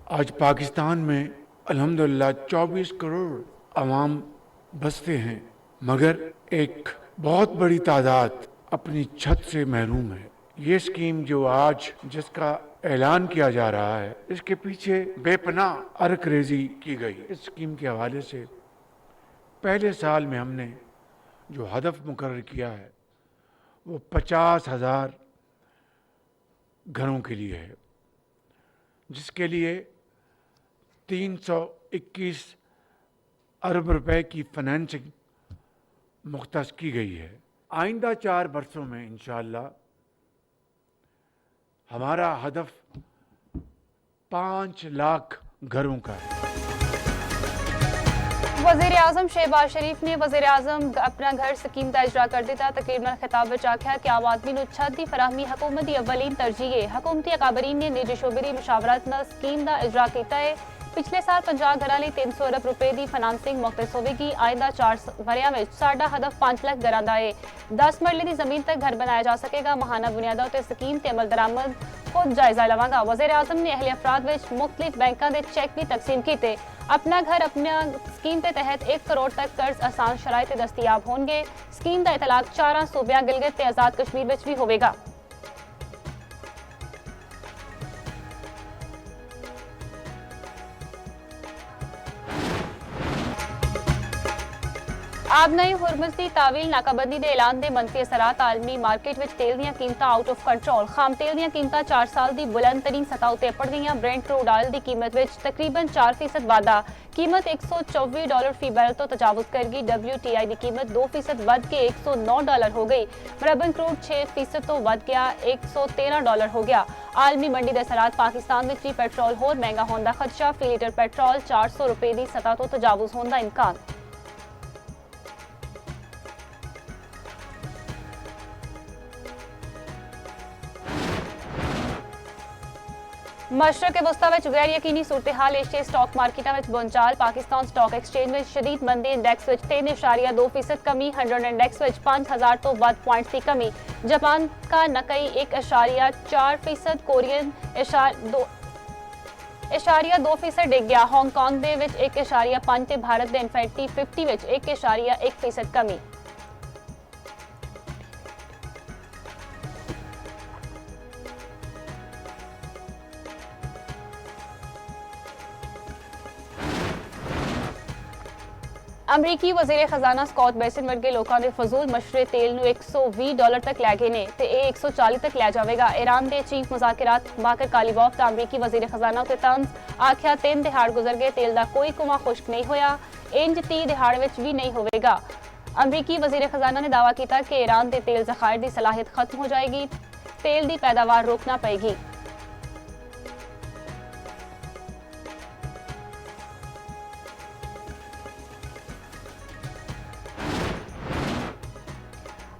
आज पाकिस्तान में अल्हम्दुलिल्लाह 24 करोड़ अवाम बसते हैं, मगर एक बहुत बड़ी तादाद अपनी छत से महरूम है। ये स्कीम जो आज जिसका ऐलान किया जा रहा है, इसके पीछे बेपनाह अरकरेजी की गई। इस स्कीम के हवाले से पहले साल में हमने जो हदफ मुकर्रर किया है वो 50,000 घरों के लिए है, जिसके लिए 321 अरब रुपए की फाइनेंसिंग मुख्तस की गई है। आइंदा 4 बरसों में इंशाअल्लाह हमारा हदफ 5 लाख घरों का है। वज़ीर आज़म शहबाज शरीफ ने वज़ीर आज़म अपना घर स्कीम का इजरा कर दिता। तकरीबन खिताब में आख्या कि आम आदमी को छत की फराहमी हुकूमत की अवलीन तरजीह है। हुकूमती अकाबरीन ने निजी शोबे की मुशावरत न स्कीम का इजरा किया है। पिछले साल 50 घर लिए 300 अरब रुपए की फाइनेंसिंग मुख्तस होगी। आइंदा 4 वरिया में साडा हदफ 5 लाख घर का है। 10 मरले की जमीन तक घर बनाया जा सकेगा। महाना बुनियादा उत्ते स्कीम ते अमल दरामद खुद जायजा लवांगा। वज़ीर आज़म ने अहले अफराद विच मुख्तलिफ बैंकों के चेक भी तकसीम किए। अपना घर अपना स्कीम के तहत 1 करोड़ तक कर्ज आसान शराइत दस्तियाब होंगे। स्कीम का इतलाक 4 सूबे गिलगित ते आजाद कश्मीर में भी होगा। आबनई हुरमुज़ की तावील नाकाबंदी के ऐलान के मनफी असरात। आलमी मार्केट में तेल दी कीमत आउट ऑफ कंट्रोल। खाम तेल दी कीमत 4 साल की बुलंद तरीन सतह उत्ते अपड़ गई। ब्रेंट क्रूड ऑयल की कीमत में तकरीबन 4% वाधा। कीमत $124 फी बैरल तो तजावुज कर गई। WTI की कीमत 2% बढ़ के $109 हो गई। मरबन क्रूड 6% तो बढ़ गया $113 हो गया। आलमी मंडी के असरात। पाकिस्तान में भी पेट्रोल होर महंगा होने का खदशा। फी लीटर पेट्रोल 400 रुपए की सतह तो तजावुज होने का इम्कान। मशरक वस्ता में गैर यकीनी सूरत हाल एशियाई स्टॉक मार्केटों में बोंचाल। पाकिस्तान स्टॉक एक्सचेंज में शदीद मंदी। इंडेक्स में 3.2% कमी। 100 इंडेक्स में 5000 तो वध पॉइंट्स की कमी। जापान का नकई 1.4%। कोरियन 2% डिग गया। हांगकांग दे 1.5 भारत के इन्फिनिटी 50 में 1.1% कमी। अमरीकी वज़ीर खजाना स्कॉट बेसन वर्गे लोगों के फजूल मशरे तेल नू $120 तक लै गए ने ते 140 तक लै जाएगा। ईरान के चीफ मुज़ाकिरात बाकर कालीबॉफ का अमरीकी वज़ीर खजाना उत्ते तंज आख्या 3 दिहाड़ गुजर गए, तेल का कोई कुआं खुश्क नहीं होया। इंज 30 दिहाड़ विच भी नहीं होगा। अमरीकी वज़ीर खजाना ने दावा किया कि ईरान के तेल ज़खायर की सलाहियत खत्म हो जाएगी। तेल की पैदावार रोकना पड़ेगी।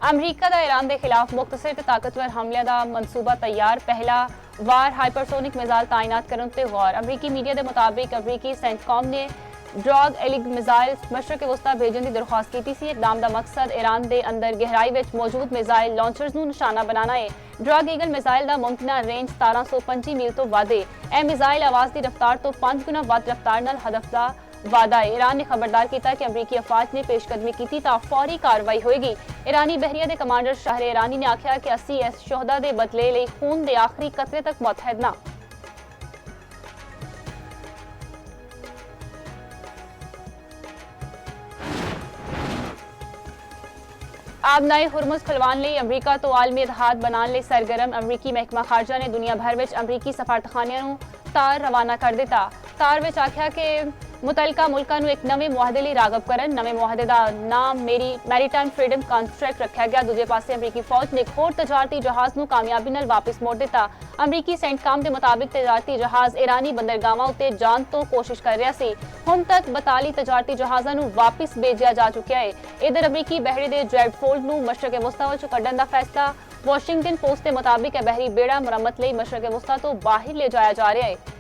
अमरीका का ईरान के खिलाफ मुख्तसर ते ताकतवर हमले का मनसूबा तैयार। पहला वार हाइपरसोनिक मिसाइल तैनात करने ते गौर। अमरीकी मीडिया के मुताबिक अमरीकी सेंटकॉम ने ड्रॉग एलिग मिसाइल मशरक वस्ता भेजने की दरख्वास्त की थी। इकदाम का मकसद ईरान के अंदर गहराई में मौजूद मिसाइल लॉन्चर्स को निशाना बनाना है। ड्रॉग ईगल मिसाइल का मुमकिन रेंज 1725 मील तो वध है। यह मिसाइल आवाज़ की रफ्तार तो 5 गुना वध रफ्तार नाल हदफ का वादा है। ईरान ने खबरदार किया कि अमरीकी अफवाज ने पेशकदमी की तो फौरी कार्रवाई होगी। ईरानी बहरिया के कमांडर शाहर ईरानी ने आख्या कि 80 शोहदा के बदले लिए खून के आखिरी कतरे तक मुतहद ना। आबनाए हुरमुज़ खुलवान लिए अमरीका तो आलमी इतिहाद बनाने लिए सरगर्म। अमरीकी महकमा खारजा ने दुनिया भर में अमरीकी सफारतखानियां तार रवाना कर दिता। तार विच आख्या कि मुतलका मुल्कां नूं एक नवे मुआहदे लिए रागब करन। नवे मुआहदे का नाम मैरीटाइम फ्रीडम कॉन्ट्रैक्ट रखा गया। दूजे पासे अमरीकी फौज ने एक होर तजारती जहाज नूं कामयाबी नाल वापस मोड़ दिता। अमरीकी सेंटकॉम के मुताबिक तजारती जहाज ईरानी बंदरगाहां उत्ते जान तो कोशिश कर रहा सी। हुण तक 42 तजारती जहाज़ां नूं वापस भेजा जा चुका है। इधर अमरीकी बहरी के ड्रेडफोल्ड नूं मशरक वस्ता विचों कड्ढण दा फैसला। वाशिंगटन पोस्ट के मुताबिक यह बहरी बेड़ा मुरम्मत लिए मशरक वस्ता तो बाहर ले जाया जा रहा है।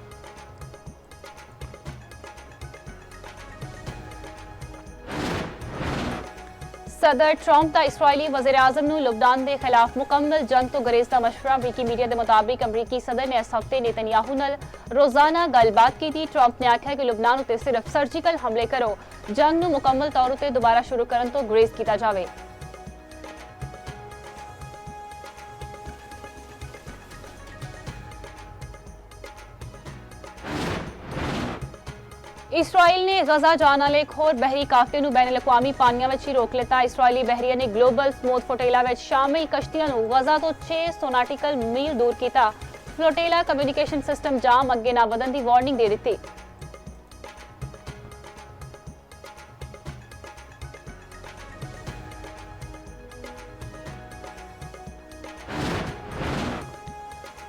सदर ट्रंप का इसराइली वज़ीर-ए-आज़म ਨੂੰ ਲੁਬਨਾਨ ਦੇ ਖਿਲਾਫ ਮੁਕੰਮਲ ਜੰਗ ਤੋਂ ਗੁਰੇਜ਼ ਦਾ ਮਸ਼ਵਰਾ। ਅਮਰੀਕੀ ਮੀਡੀਆ ਦੇ ਮੁਤਾबिक ਅਮਰੀਕੀ ਸਦਰ ਨੇ ਇਸ ਹਫ਼ਤੇ ਨੇਤਨਯਾਹੂ ਨਾਲ ਰੋਜ਼ਾਨਾ ਗੱਲਬਾਤ ਕੀਤੀ। ਟਰੰਪ ਨੇ ਆਖਿਆ ਕਿ ਲੁਬਨਾਨ ਉੱਤੇ ਸਿਰਫ ਸਰਜੀਕਲ ਹਮਲੇ ਕਰੋ, ਜੰਗ ਨੂੰ ਮੁਕੰਮਲ ਤੌਰ ਉੱਤੇ ਦੁਬਾਰਾ ਸ਼ੁਰੂ ਕਰਨ ਤੋਂ ਗੁਰੇਜ਼ ਕੀਤਾ ਜਾਵੇ। इसराइल ने गजा जाने वाले एक होर बहरी काफिले ਨੂੰ बैन अवी पानियों में ही रोक लिता। इसराइली बहरीया ने ग्लोबल स्मूथ फ्लोटेला में शामिल कश्तियों ਨੂੰ गजा तो 600 नाटिकल मील दूर किया। फ्लोटेला कम्यूनिकेशन सिस्टम जाम अगे ना वधन की वार्निंग दे दी।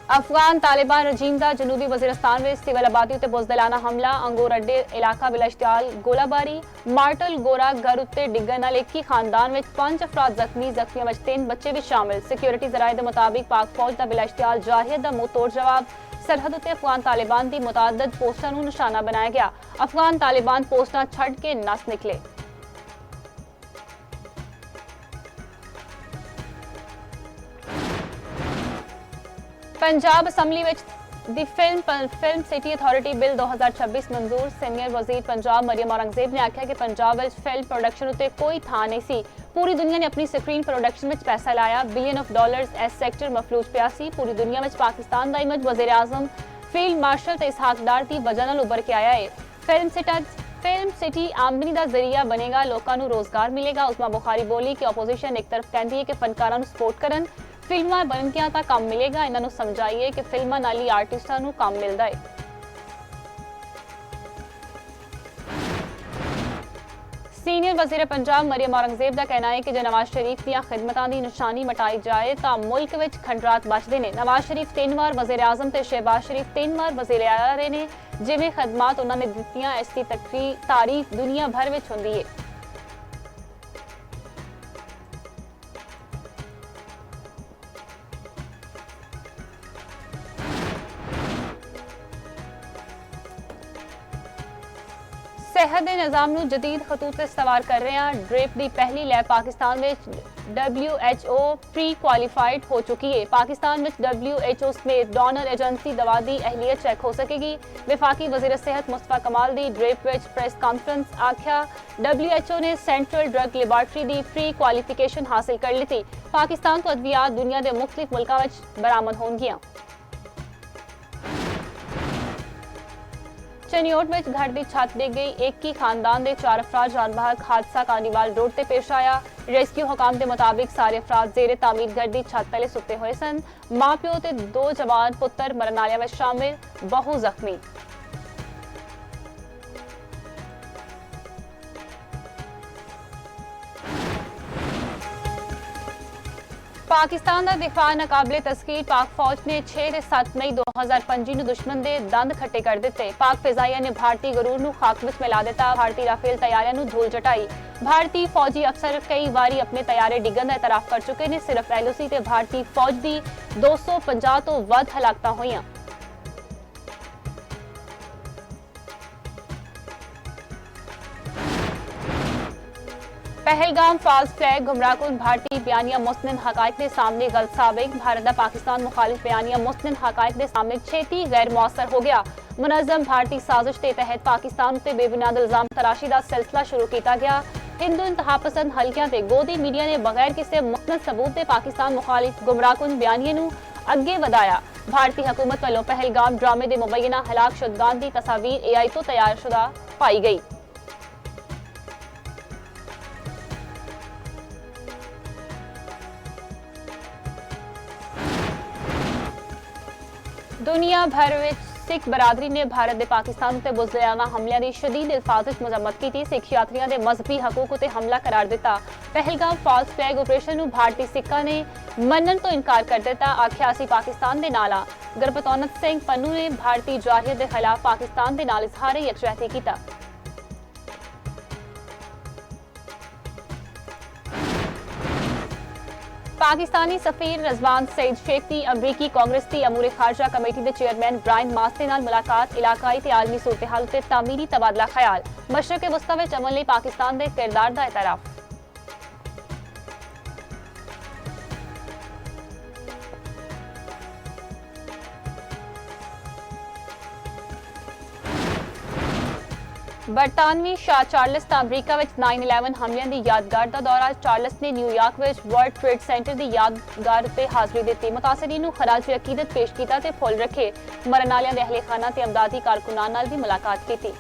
अफगान तालिबान रजीम का जनूबी वजीरस्तान में सिविल आबादी उत्ते बुज़दिलाना हमला। अंगूर अड्डे इलाका बिलाश्तियाल गोलाबारी। मार्टल गोरा घर उत्ते डिग्गन नाल एक ही खानदान में 5 अफराद जख्मी, जख्मियों में 3 बच्चे भी शामिल। सिक्योरिटी जराये के मुताबिक पाक फौज का बिलाश्तियाल जारहियत का मुंह तोड़ जवाब। सरहद उत्ते अफगान तालिबान की मुतादद पोस्टां नूं निशाना बनाया गया। अफगान तालिबान पोस्टां छड्ड के नस निकले। पंजाब असैम्बली में दी फिल्म सिटी अथॉरिटी बिल 2026 मंजूर। सीनियर वजीर पंजाब मरियम औरंगजेब ने आख्या कि पंजाब में फिल्म प्रोडक्शन उत्ते कोई थां नहीं सी। पूरी दुनिया ने अपनी स्क्रीन प्रोडक्शन में पैसा लाया। बिलियन ऑफ डॉलर्स इस सेक्टर मफलूज पिया सी। पूरी दुनिया में पाकिस्तान का इमेज वजीर आजम फील्ड मार्शल ते इसहाक डार की वजह नाल उभर के आया है। फिल्म सिटी आमदनी का जरिया बनेगा, लोगों को रोजगार मिलेगा। उस्मा बुखारी बोली कि ओपोजिशन एक तरफ कहती है कि फनकारां नूं सपोर्ट करन, फिल्मां बनकियां तां काम मिलेगा। इन्हां नूं समझाइए कि फिल्मां नाल ही आर्टिस्टां नूं काम मिलदा है। सीनियर वजीर पंजाब मरियम औरंगजेब का कहना है कि जो नवाज शरीफ दी खिदमतां दी निशानी मिटाई जाए तां मुल्क विच खंडरात बचदे ने। नवाज शरीफ 3 बार वजीर आजम ते शहबाज शरीफ 3 बार वजीर आला रहे ने। जिवें खदमात उन्होंने दित्तियां, इसकी तारीफ दुनिया भर विच हुंदी है। सेहत के निज़ाम नूं जदीद खतूत ते इस्तवार कर रहे हैं। ड्रिप की पहली लैब पाकिस्तान में WHO प्री क्वालीफाइड हो चुकी है। पाकिस्तान में WHO समेत डोनर एजेंसी दवा की अहलियत चेक हो सकेगी। विफाकी वजीर सेहत मुस्तफा कमाल की ड्रिप विच प्रेस कॉन्फ्रेंस आख्या WHO ने सेंट्रल ड्रग लेबार्टरी की प्री क्वालीफिकेशन हासिल कर ली थी। पाकिस्तान को अद्वियात दुनिया के मुख्तलिफ मुल्कों में बरामद होंगियां। चनियोट में घर की छत डिग गई। एक ही खानदान के 4 अफराद जान बहक। हादसा कानीवाल रोड से पेश आया। रेस्क्यू हुकाम के मुताबिक सारे अफराद जेरे तामीर घर की छत तले सुते हुए सन। मां प्यो ते 2 जवान पुत्र मरन वालियां में शामिल, बहु जख्मी। पाकिस्तान का दिफा नाकाबिले तस्कीर। पाक फौज ने 6 ते 7 मई 2025 ਨੂੰ दुश्मन के दंद खट्टे कर दिते। पाक फिजाइया ने भारतीय गरूर ਨੂੰ खाक विच मिला दिता। भारतीय राफेल तैयारियों ਨੂੰ धूल चटाई। भारतीय फौजी अफसर कई बारी अपने तैयारे डिगन का एतराफ कर चुके हैं। सिर्फ LOC ते भारतीय फौज की 250 तो वध हलाकतां होईयां। पहलगाम फाल्स फ्लैग गुमराहकुन भारतीय बयानिया मुस्तनिद हकायक के सामने गलत साबित। भारत का पाकिस्तान मुखालिफ बयानिया मुस्तनिद हकायक के सामने छेती गैर मौसर हो गया। मुनज़्ज़म भारतीय साजिश के तहत पाकिस्तान उत्ते बेबुनियाद इल्जाम तराशी का सिलसिला शुरू किया गया। हिंदू इंतहा पसंद हल्कियां ते गोदी मीडिया ने बगैर किसी मुस्तनद सबूत के पाकिस्तान मुखालिफ गुमराहकुन बयानिए नूं अगे वधाया। भारतीय हुकूमत वालों पहलगाम ड्रामे के मुबैना हलाक शुदगान की तस्वीर AI तो तैयार शुदा पाई गई। दुनिया भर में सिख बरादरी ने भारत के पाकिस्तान उत्ते बुज़दिलाना हमलियां दी शदीद अल्फाज विच मज़म्मत की थी। सिख यात्रियों के मजहबी हकूक उत्ते हमला करार दिता। पहलगाम फाल्स फ्लैग ऑपरेशन नूं भारतीय सिखा ने मनन तो इनकार कर दिता। आख्या असीं पाकिस्तान दे नाल आ। गुरबतौनत सिंह पन्नू ने भारतीय जारहियत के खिलाफ पाकिस्तान के नाल इजहार यकजहती किया। पाकिस्तानी सफीर रजवान सईद शेख की अमरीकी कांग्रेस की अमूर खारजा कमेटी के चेयरमैन ब्रायन मास के नाल मुलाकात। इलाकाई ते आलमी सूरत हाल ते तामीरी तबादला ख्याल। मशरक वस्ता विच अमन लई पाकिस्तान के किरदार का एतराफ। ਬਰਤਾਨਵੀ ਸ਼ਾਹ ਚਾਰਲਸ ਦਾ ਅਮਰੀਕਾ ਵਿੱਚ 9/11 ਹਮਲਿਆਂ ਦੀ ਯਾਦਗਾਰ ਦਾ ਦੌਰਾ। ਚਾਰਲਸ ਨੇ ਨਿਊਯਾਰਕ ਵਿੱਚ ਵਰਲਡ ਟ੍ਰੇਡ ਸੈਂਟਰ ਦੀ ਯਾਦਗਾਰ ਤੇ ਹਾਜ਼ਰੀ ਦਿੱਤੀ। ਮੁਤਾਸਰੀਨ ਨੂੰ ਖਰਾਜ ਅਕੀਦਤ ਪੇਸ਼ ਕੀਤਾ ਤੇ ਫੁੱਲ ਰੱਖੇ। ਮਰਨ ਵਾਲਿਆਂ ਦੇ ਅਹਿਲੇ ਖਾਨਾ ਤੇ ਅਮਦਾਦੀ ਕਾਰਕੁਨਾਨ ਨਾਲ ਵੀ ਮੁਲਾਕਾਤ ਕੀਤੀ।